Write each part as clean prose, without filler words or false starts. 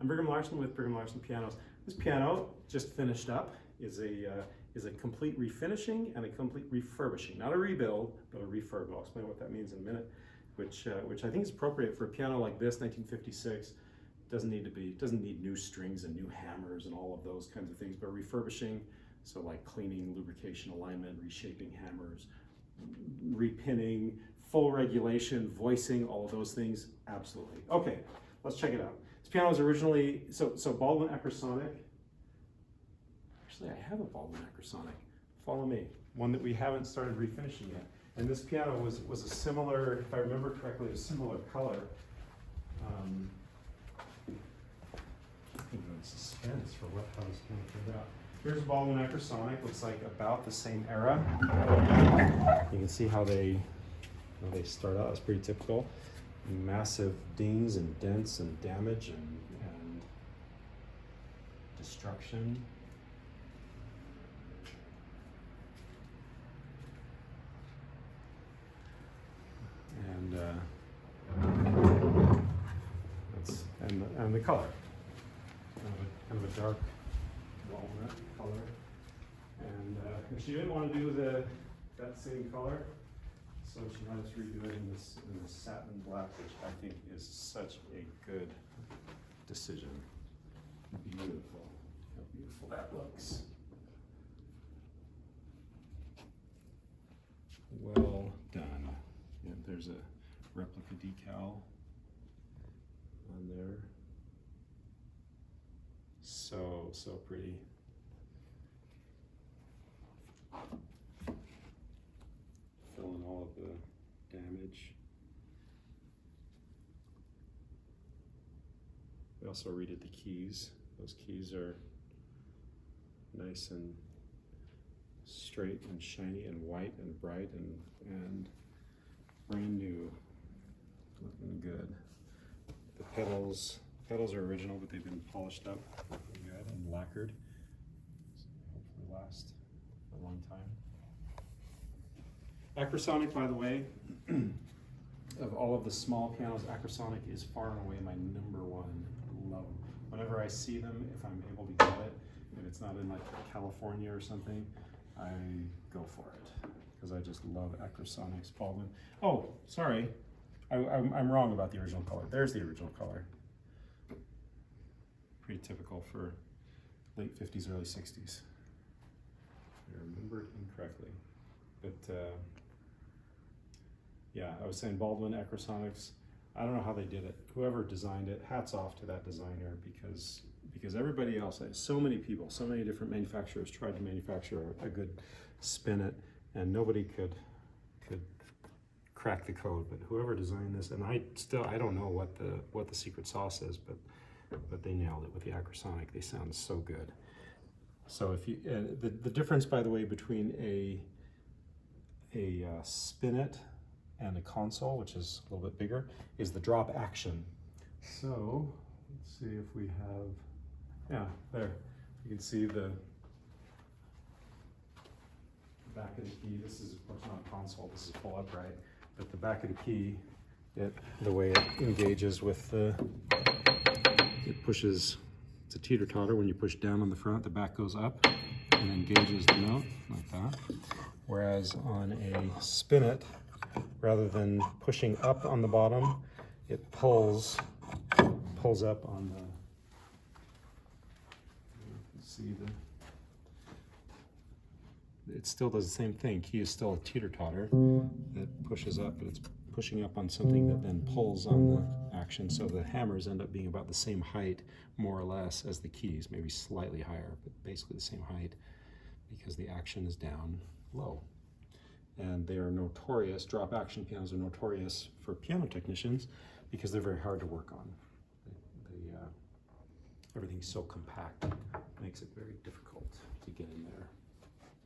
I'm Brigham Larson with Brigham Larson Pianos. This piano, just finished up, is a complete refinishing and a complete refurbishing. Not a rebuild, but a refurb. I'll explain what that means in a minute, which I think is appropriate for a piano like this, 1956. Doesn't need new strings and new hammers and all of those kinds of things, but refurbishing, so like cleaning, lubrication, alignment, reshaping hammers, repinning, full regulation, voicing, all of those things, absolutely. Okay, let's check it out. This piano was originally, so Baldwin Acrosonic. Actually, I have a Baldwin Acrosonic. Follow me. One that we haven't started refinishing yet. And this piano was a similar, if I remember correctly, a similar color. Suspense for how this piano turned out. Here's a Baldwin Acrosonic. Looks like about the same era. You can see how they start out. It's pretty typical. Massive dings and dents and damage and destruction. And the color. Kind of a dark walnut color. And she didn't want to do that same color, so she had us redo it in this satin black, which I think is such a good decision. Beautiful. How beautiful that looks. Well done. Yeah, there's a replica decal on there. So pretty. Filling all of the damage. We also redid the keys. Those keys are nice and straight and shiny and white and bright and brand new. Looking good. The pedals are original, but they've been polished up good and lacquered. So hopefully last a long time. Acrosonic, by the way, of all of the small pianos, Acrosonic is far and away my #1 love. Whenever I see them, if I'm able to get it, if it's not in like California or something, I go for it because I just love Acrosonics. Baldwin. Oh, sorry, I'm wrong about the original color. There's the original color. Pretty typical for late 50s, early 60s. I remembered incorrectly. But yeah, I was saying Baldwin Acrosonics. I don't know how they did it. Whoever designed it, hats off to that designer because everybody else, so many people, so many different manufacturers tried to manufacture a good Spinet, and nobody could crack the code. But whoever designed this, and I don't know what the secret sauce is, but they nailed it with the Acrosonic. They sound so good. So if you the difference, by the way, between a Spinet and a console, which is a little bit bigger, is the drop action. So let's see if we have, yeah, there. You can see the back of the key. This is of course not a console, this is full upright, but the back of the key, the way it engages with it pushes, it's a teeter-totter. When you push down on the front, the back goes up and engages the note like that. Whereas on a Spinet, rather than pushing up on the bottom, it pulls up on the, you can see it still does the same thing. Key is still a teeter-totter that pushes up, but it's pushing up on something that then pulls on the action. So the hammers end up being about the same height, more or less, as the keys, maybe slightly higher, but basically the same height because the action is down low. And they are notorious, drop action pianos are notorious for piano technicians because they're very hard to work on. Everything's so compact, makes it very difficult to get in there.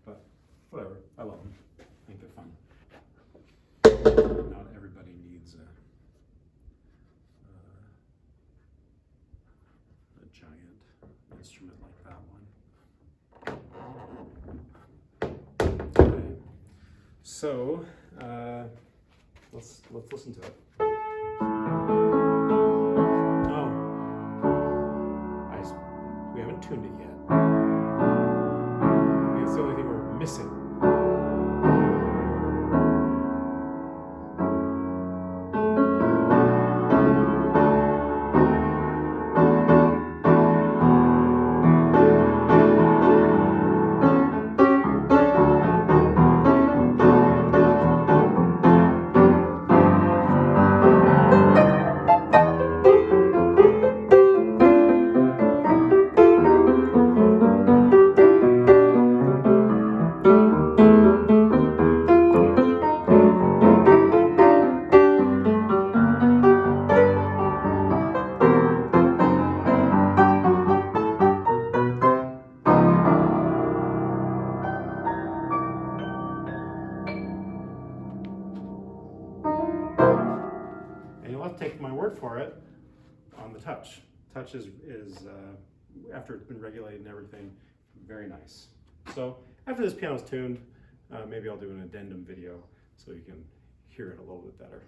But whatever, I love them. I think they're fun. Not everybody needs a giant instrument like that one. Okay. So let's listen to it. Oh, tuned it yet. I think it's the only thing we're missing. And you'll have to take my word for it on the touch. Touch is after it's been regulated and everything, very nice. So after this piano's tuned, maybe I'll do an addendum video so you can hear it a little bit better.